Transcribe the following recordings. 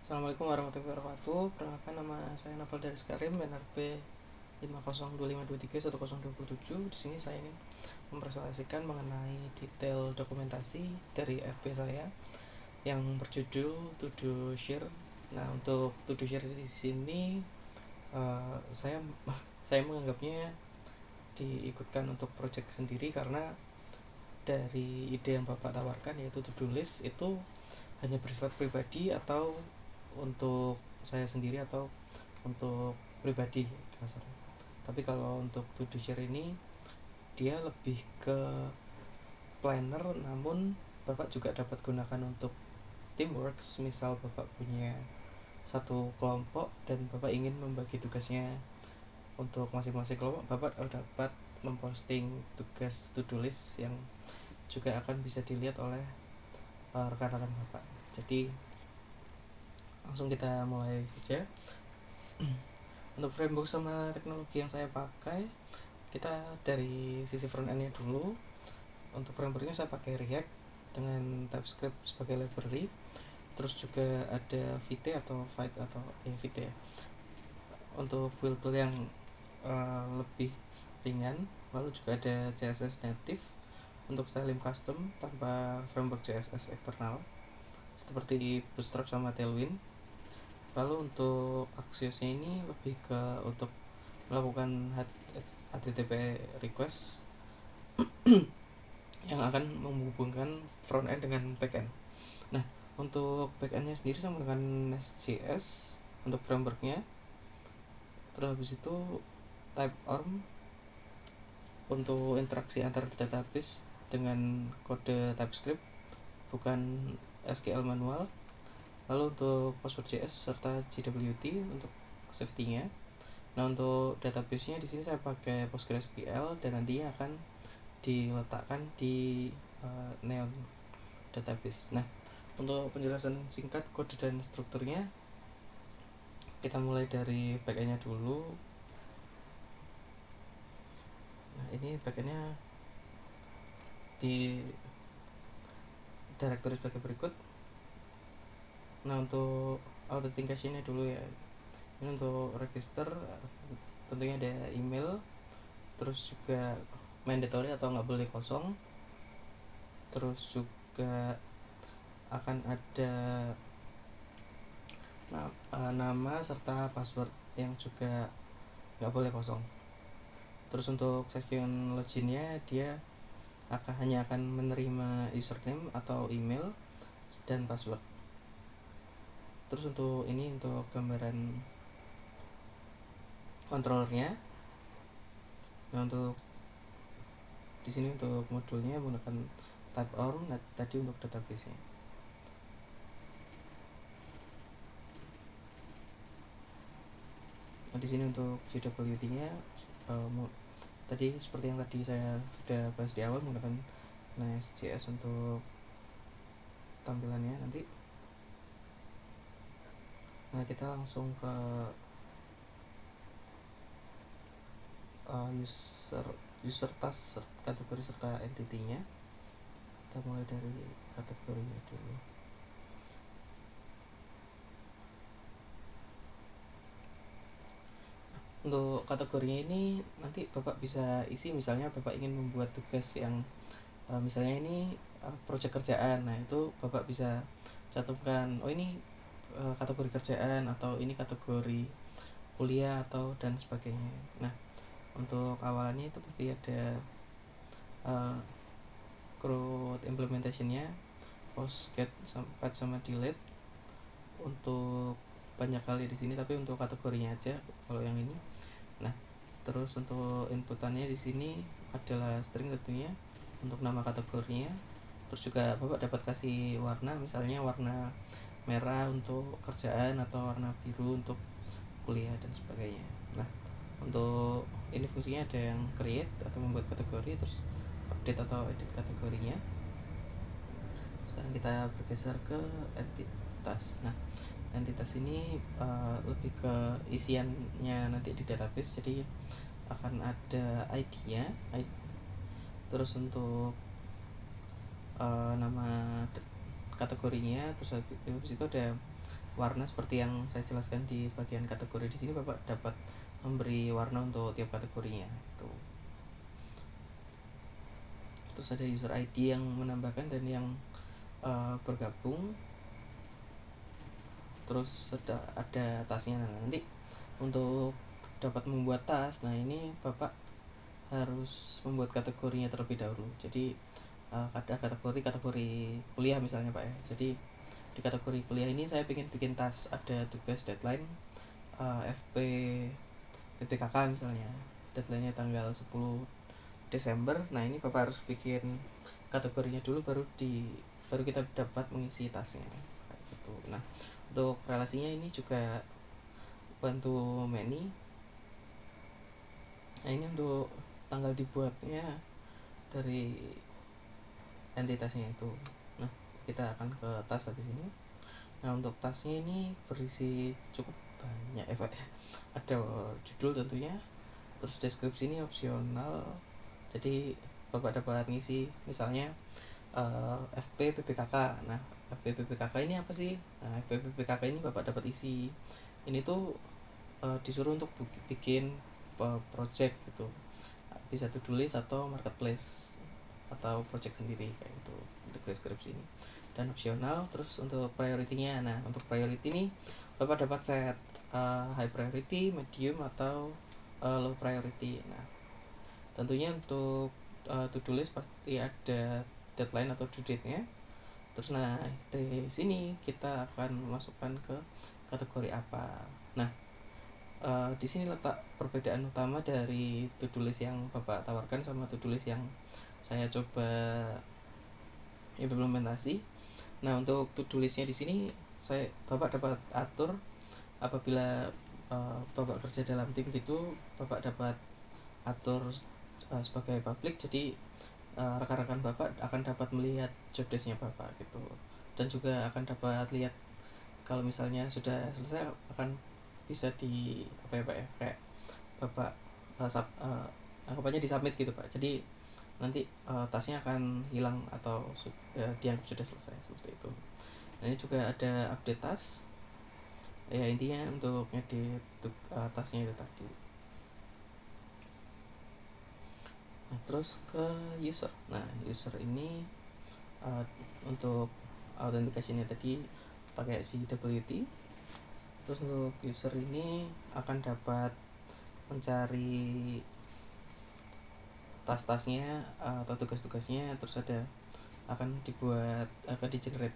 Assalamualaikum warahmatullahi wabarakatuh. Perkenalkan, nama saya Naval Daris Karim, NRP 50252310227. Di sini saya ingin mempresentasikan mengenai detail dokumentasi dari FP saya yang berjudul To Do Share. Nah, untuk To Do Share di sini saya saya menganggapnya diikutkan untuk project sendiri karena dari ide yang Bapak tawarkan, yaitu to do list, itu hanya bersifat pribadi atau untuk saya sendiri atau untuk pribadi kasarnya. Tapi kalau untuk to do share ini dia lebih ke planner, namun Bapak juga dapat gunakan untuk teamwork. Misal Bapak punya satu kelompok dan Bapak ingin membagi tugasnya untuk masing-masing kelompok, Bapak dapat memposting tugas to do list yang juga akan bisa dilihat oleh rekan-rekan Bapak. Jadi langsung kita mulai saja. Untuk framework sama teknologi yang saya pakai, kita dari sisi front end nya dulu. Untuk frameworknya saya pakai React dengan TypeScript sebagai library. Terus juga ada Vite atau Vite ya, untuk build yang lebih ringan. Lalu juga ada CSS native untuk styling custom tanpa framework CSS eksternal seperti Bootstrap sama Tailwind. Lalu untuk Axios-nya ini lebih ke untuk melakukan HTTP request yang akan menghubungkan front end dengan back end. Nah, untuk back end-nya sendiri sama dengan Nest.js untuk framework-nya. Terus habis itu Typeorm untuk interaksi antar database dengan kode TypeScript, bukan SQL manual. Lalu untuk Postgres.js serta JWT untuk safety-nya. Nah, untuk database-nya di sini saya pakai PostgreSQL dan nantinya akan diletakkan di Neon database. Nah, untuk penjelasan singkat kode dan strukturnya, kita mulai dari backend-nya dulu. Nah, ini backend-nya di directory sebagai berikut. Nah, untuk authentication-nya dulu ya. Ini untuk register, tentunya ada email, terus juga mandatory atau nggak boleh kosong. Terus juga akan ada nama serta password yang juga nggak boleh kosong. Terus untuk section loginnya, dia hanya akan menerima username atau email dan password. Terus untuk ini, untuk gambaran controllernya. Nah, untuk di sini untuk modulnya menggunakan Typeorm. Nah, tadi untuk database-nya. Nah, di sini untuk JWT-nya tadi seperti yang tadi saya sudah bahas di awal, menggunakan Nest.js untuk tampilannya nanti. Nah, kita langsung ke user task, kategori serta entity-nya. Kita mulai dari kategorinya dulu. Untuk kategorinya ini nanti Bapak bisa isi, misalnya Bapak ingin membuat tugas yang misalnya ini proyek kerjaan. Nah, itu Bapak bisa cantumkan, oh ini kategori kerjaan, atau ini kategori kuliah, atau dan sebagainya. Nah, untuk awalannya itu pasti ada CRUD implementation-nya, post, get, patch sama delete untuk banyak kali di sini, tapi untuk kategorinya aja kalau yang ini. Nah, terus untuk inputannya di sini adalah string tentunya untuk nama kategorinya. Terus juga Bapak dapat kasih warna, misalnya warna merah untuk kerjaan atau warna biru untuk kuliah dan sebagainya. Nah, untuk ini fungsinya ada yang create atau membuat kategori, terus update atau edit kategorinya. Sekarang kita bergeser ke entitas. Nah, entitas ini lebih ke isiannya nanti di database. Jadi akan ada ID-nya, terus untuk nama kategorinya, terus habis itu ada warna seperti yang saya jelaskan di bagian kategori. Di sini Bapak dapat memberi warna untuk tiap kategorinya itu. Terus ada user ID yang menambahkan dan yang bergabung. Terus ada tasnya. Nah, nanti untuk dapat membuat tas, nah ini Bapak harus membuat kategorinya terlebih dahulu. Jadi ada kategori kuliah misalnya Pak ya. Jadi di kategori kuliah ini saya ingin bikin tas, ada tugas deadline FP PPKK misalnya, deadline-nya tanggal 10 Desember. Nah ini Bapak harus bikin kategorinya dulu, baru kita dapat mengisi tasnya kayak gitu. Nah untuk relasinya ini juga bantu Many. Nah ini untuk tanggal dibuatnya dari entitasnya itu. Nah kita akan ke tas habis ini. Nah untuk tasnya ini berisi cukup banyak ya Pak. Ada judul tentunya, terus deskripsi ini opsional. Jadi Bapak dapat ngisi misalnya FP PPKK. Nah FP PPKK ini apa sih? Nah FP PPKK ini Bapak dapat isi. Ini tuh disuruh untuk bikin project gitu, bisa to-do list atau marketplace atau project sendiri kayak gitu untuk deskripsi ini. Dan opsional. Terus untuk priority-nya, nah untuk priority ini Bapak dapat set high priority, medium atau low priority. Nah tentunya untuk to-do list pasti ada deadline atau due date-nya. Terus nah di sini kita akan masukkan ke kategori apa. Nah di sini letak perbedaan utama dari to-do list yang Bapak tawarkan sama to-do list yang saya coba implementasi. Nah untuk to-do listnya di sini Bapak dapat atur apabila Bapak kerja dalam tim gitu, Bapak dapat atur sebagai public. Jadi rekan-rekan Bapak akan dapat melihat job desk-nya Bapak gitu, dan juga akan dapat lihat kalau misalnya sudah selesai akan bisa di apa ya Pak ya, kayak Bapak anggapannya di submit gitu Pak. Jadi nanti tasnya akan hilang atau dianggap sudah selesai seperti itu. Nah ini juga ada update tas ya, intinya untuk ngedit tasnya itu tadi. Nah terus ke user. Nah user ini untuk autentikasinya tadi pakai CWT. Terus untuk user ini akan dapat mencari tas-tasnya atau tugas-tugasnya. Terus akan di generate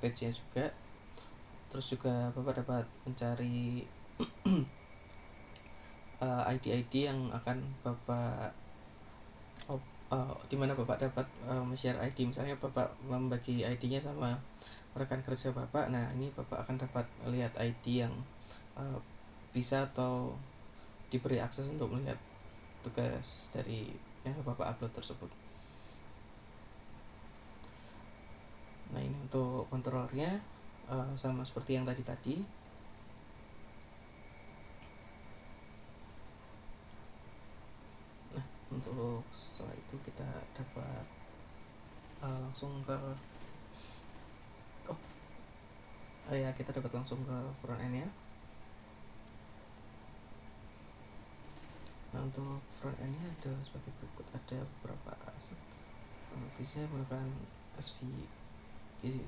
page-nya juga. Terus juga Bapak dapat mencari ID-ID yang akan Bapak di mana Bapak dapat share ID. Misalnya Bapak membagi ID-nya sama rekan kerja Bapak. Nah ini Bapak akan dapat melihat ID yang bisa atau diberi akses untuk melihat tugas dari yang Bapak upload tersebut. Nah ini untuk kontrolernya sama seperti yang tadi. Nah untuk setelah itu kita dapat langsung ke kita dapat langsung ke front end nya. Nah untuk front end nya adalah sebagai berikut, ada beberapa aset. Bisa menggunakan SVG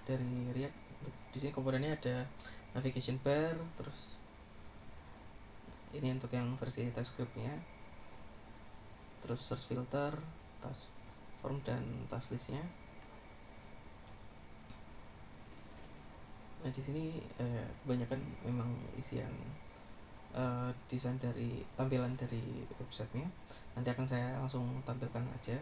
dari React. Di sini komponennya ada navigation bar, terus ini untuk yang versi TypeScript-nya, terus search filter, task form, dan task list-nya. Nah di sini kebanyakan memang isian desain dari tampilan dari websitenya. Nanti akan saya langsung tampilkan aja.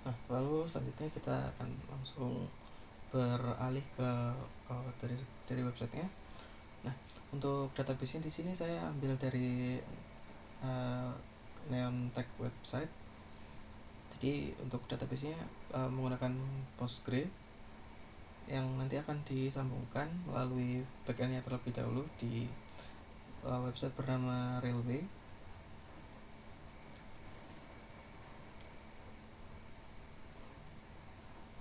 Nah lalu selanjutnya kita akan langsung beralih ke dari websitenya. Nah untuk database-nya di sini saya ambil dari Neontech website. Jadi untuk database-nya menggunakan Postgre yang nanti akan disambungkan melalui backend-nya terlebih dahulu di website bernama Railway.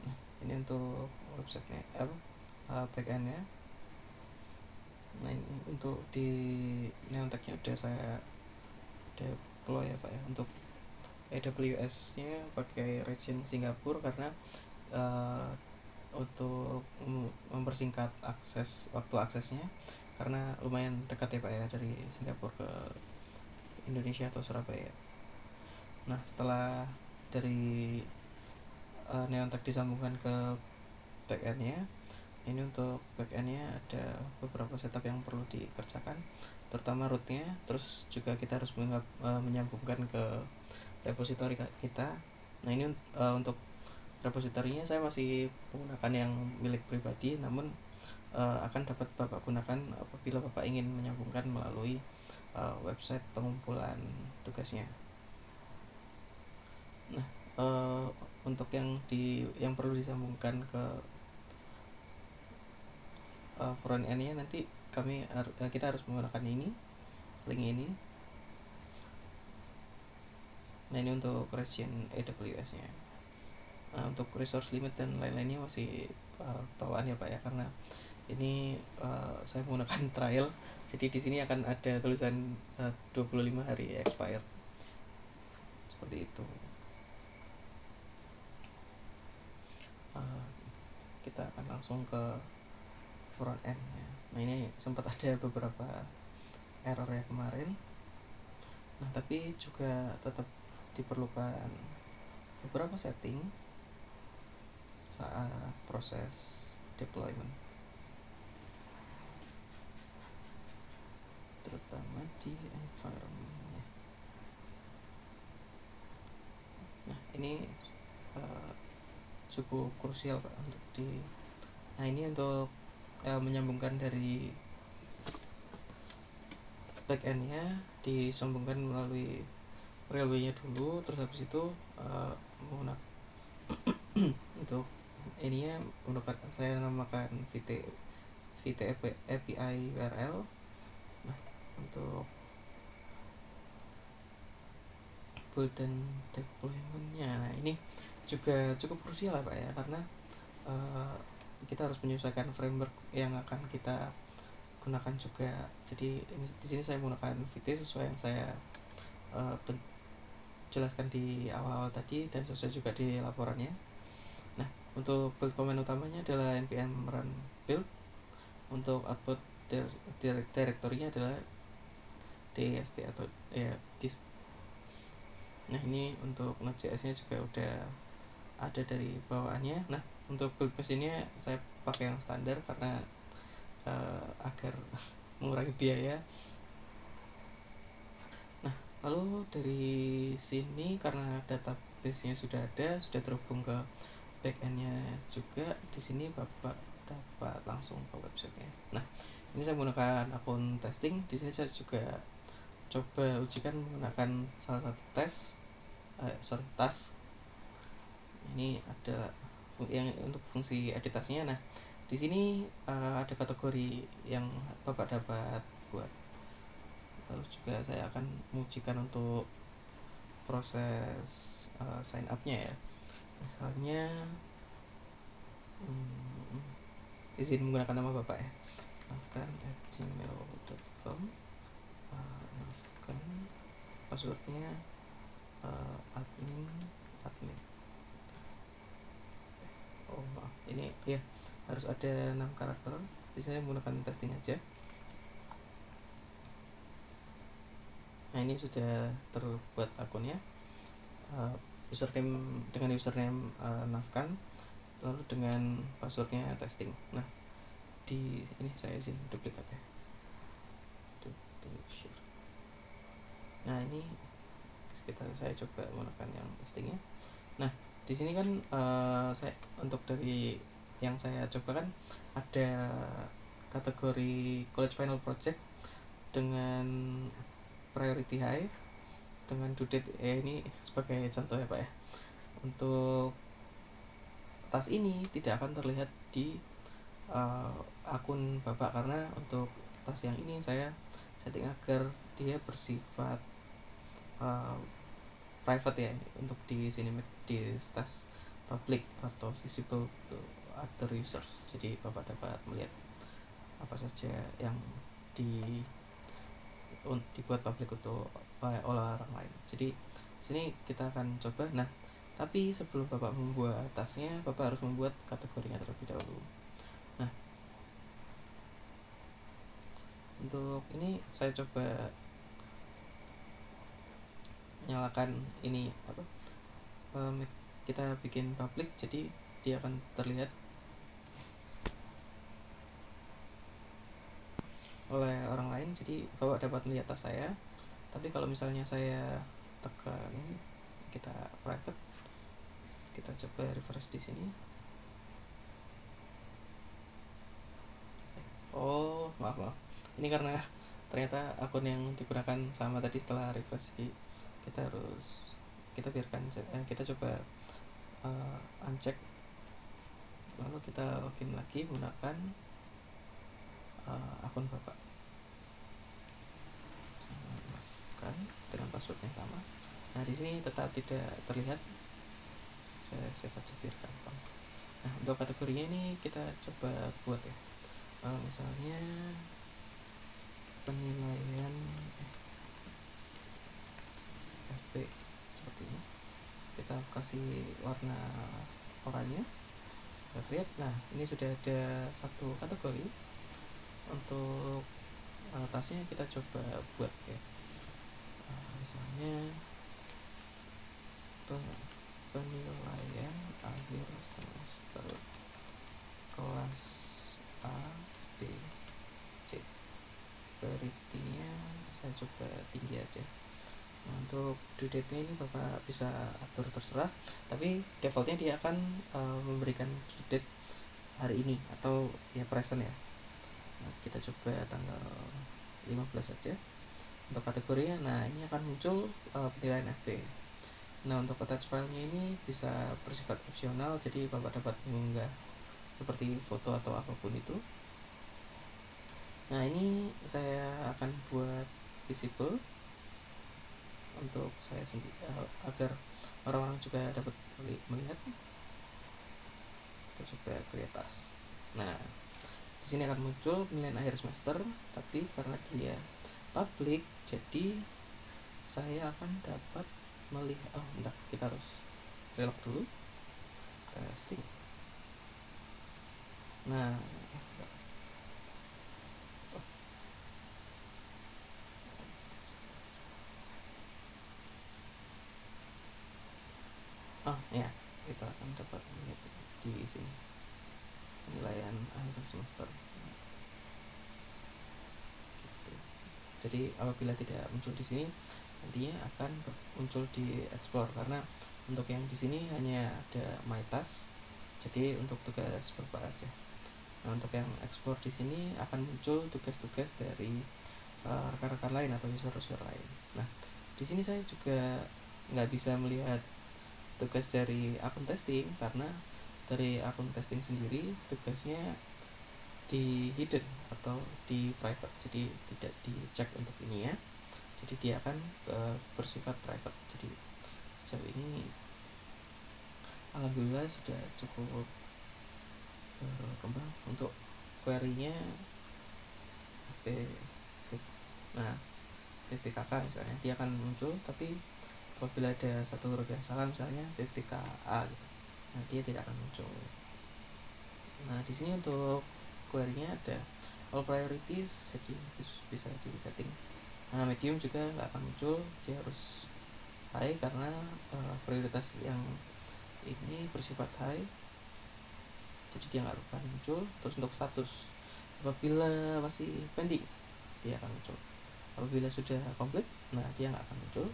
Nah, ini untuk websitenya backendnya. Nah, ini untuk di Neonteknya udah saya deploy ya Pak ya. Untuk AWS nya pakai region Singapura karena untuk mempersingkat waktu aksesnya, karena lumayan dekat ya Pak ya dari Singapura ke Indonesia atau Surabaya. Nah, setelah dari Neontek disambungkan ke backendnya, ini untuk backendnya ada beberapa setup yang perlu dikerjakan, terutama rootnya. Terus juga kita harus menyambungkan ke repository kita. Nah, ini untuk repositorinya saya masih menggunakan yang milik pribadi, namun akan dapat Bapak gunakan apabila Bapak ingin menyambungkan melalui website pengumpulan tugasnya. Nah, untuk yang perlu disambungkan ke front end-nya nanti kita harus menggunakan link ini. Nah, ini untuk region AWS-nya. Nah, untuk resource limit dan lain-lainnya masih bawaan ya Pak ya, karena ini saya menggunakan trial, jadi di sini akan ada tulisan 25 hari expired seperti itu. Kita akan langsung ke front end ya. Nah, ini sempat ada beberapa error ya kemarin. Nah, tapi juga tetap diperlukan beberapa setting saat proses deployment, terutama di environment-nya. Nah, ini cukup krusial Pak untuk nah, ini untuk menyambungkan dari backend-nya, disambungkan melalui railway-nya dulu, terus habis itu menggunakan untuk ininya saya namakan VT API URL. Nah, untuk build dan deployment-nya, nah ini juga cukup krusial ya Pak ya, karena kita harus menyesuaikan framework yang akan kita gunakan juga. Jadi di sini saya menggunakan VT sesuai yang saya jelaskan di awal-awal tadi dan sesuai juga di laporannya. Nah, untuk build command utamanya adalah npm run build. Untuk output directory-nya adalah dist atau dist. Nah, ini untuk Node.js-nya juga udah ada dari bawaannya. Nah, untuk build mesinnya saya pakai yang standar karena agar mengurangi biaya. Nah, lalu dari sini karena database-nya sudah terhubung ke backend-nya juga, di sini Bapak dapat langsung ke website-nya. Nah, ini saya menggunakan akun testing. Di sini saya juga coba ujikan menggunakan salah satu task. Ini ada yang untuk fungsi editasnya. Nah, di sini ada kategori yang Bapak dapat buat. Lalu juga saya akan mengujikan untuk proses sign up-nya ya. Misalnya izin menggunakan nama Bapak ya, nafkan@gmail.com. Nafkan, passwordnya admin. Oh maaf, ini ya harus ada 6 karakter. Di sini menggunakan testing aja. Nah, ini sudah terbuat akunnya, username dengan username Nafkan, lalu dengan passwordnya testing. Nah, ini saya izin duplikat ya. Nah, ini saya coba menggunakan yang testingnya. Nah, di sini kan saya untuk dari yang saya coba kan ada kategori college final project dengan priority high dengan due date ini sebagai contoh ya Pak ya. Untuk tas ini tidak akan terlihat di akun Bapak karena untuk tas yang ini saya setting agar dia bersifat private ya, untuk di sini di status public atau visible to other users. Jadi Bapak dapat melihat apa saja yang di dibuat publik untuk oleh orang lain. Jadi sini kita akan coba. Nah, tapi sebelum Bapak membuat tasnya, Bapak harus membuat kategorinya terlebih dahulu. Nah, untuk ini saya coba nyalakan ini apa? Kita bikin public, jadi dia akan terlihat oleh orang lain. Jadi Bapak dapat melihat tas saya. Tapi kalau misalnya saya tekan kita private, kita coba refresh di sini. Oh, maaf. Ini karena ternyata akun yang digunakan sama tadi. Setelah refresh, jadi kita biarkan, kita coba uncheck, lalu kita login lagi menggunakan akun Bapak. Kan dengan password yang sama. Nah, di sini tetap tidak terlihat. Saya save aja biar gampang. Nah, untuk kategorinya ini kita coba buat ya. Misalnya penilaian FP seperti ini. Kita kasih warna oranye. Kita create. Nah, ini sudah ada satu kategori. Untuk tasnya kita coba buat ya. Misalnya penilaian akhir semester kelas A, B, C. Priority-nya saya coba tinggi aja. Nah, untuk due date-nya ini Bapak bisa atur terserah, tapi defaultnya dia akan memberikan due date hari ini atau ya present ya. Nah, kita coba tanggal 15 saja untuk kategorinya. Nah, ini akan muncul penilaian FP. Nah, untuk attach filenya ini bisa bersifat opsional, jadi Bapak dapat mengunggah seperti foto atau apapun itu. Nah, ini saya akan buat visible untuk saya sendiri agar orang-orang juga dapat melihat. Kita coba create task. Nah, di sini akan muncul penilaian akhir semester, tapi karena dia public, jadi saya akan dapat melihat. Bentar, kita harus relog dulu. Testing. Nah, ya, kita akan dapat melihat di sini penilaian akhir semester. Gitu. Jadi apabila tidak muncul di sini, nantinya akan muncul di explore, karena untuk yang di sini hanya ada my task, jadi untuk tugas Bapak aja. Nah, untuk yang ekspor di sini akan muncul tugas-tugas dari rekan-rekan lain atau user-user lain. Nah, di sini saya juga nggak bisa melihat tugas dari akun testing, karena dari akun testing sendiri tugasnya di hidden atau di private, jadi tidak dicek untuk ini ya. Jadi dia akan bersifat private. Jadi sejauh ini alhamdulillah sudah cukup berkembang. Untuk query-nya PPKK misalnya, dia akan muncul, tapi apabila ada satu huruf yang salah, misalnya PPKA gitu, nah dia tidak akan muncul. Nah, di sini untuk query-nya ada all priorities, jadi bisa di setting. Nah, medium juga nggak akan muncul, dia harus high karena prioritas yang ini bersifat high, jadi dia nggak akan muncul. Terus untuk status, apabila masih pending, dia akan muncul. Apabila sudah komplit, nah dia nggak akan muncul.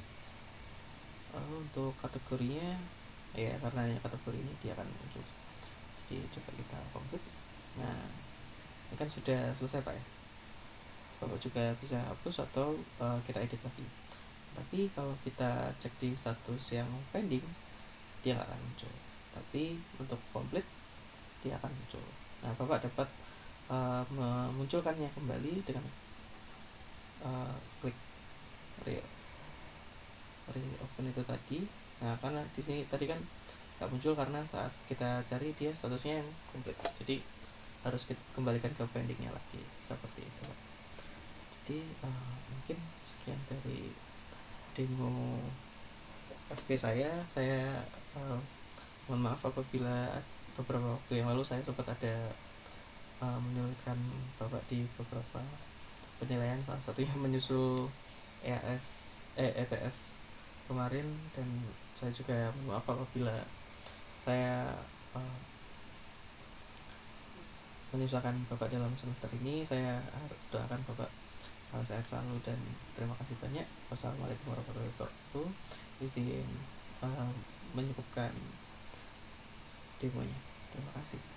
Untuk kategorinya ya, karena kategori ini dia akan muncul. Jadi coba kita komplit. Nah, ini kan sudah selesai Pak ya. Bapak juga bisa hapus atau kita edit lagi. Tapi kalau kita cek di status yang pending, dia nggak akan muncul. Tapi untuk komplit, dia akan muncul. Nah, Bapak dapat memunculkannya kembali dengan klik reopen itu tadi. Nah karena di sini tadi kan nggak muncul karena saat kita cari dia statusnya yang komplit, jadi harus kita kembalikan ke pendingnya lagi seperti itu. Jadi mungkin sekian dari demo FP saya mohon maaf apabila beberapa waktu yang lalu saya sempat ada menyulitkan bapak di beberapa penilaian, salah satunya menyusul ETS kemarin, dan saya juga mohon maaf apabila saya menyusahkan bapak dalam semester ini. Saya doakan bapak sehat selalu dan terima kasih banyak. Wassalamualaikum warahmatullahi wabarakatuh. Izin menyebutkan demonya. Terima kasih.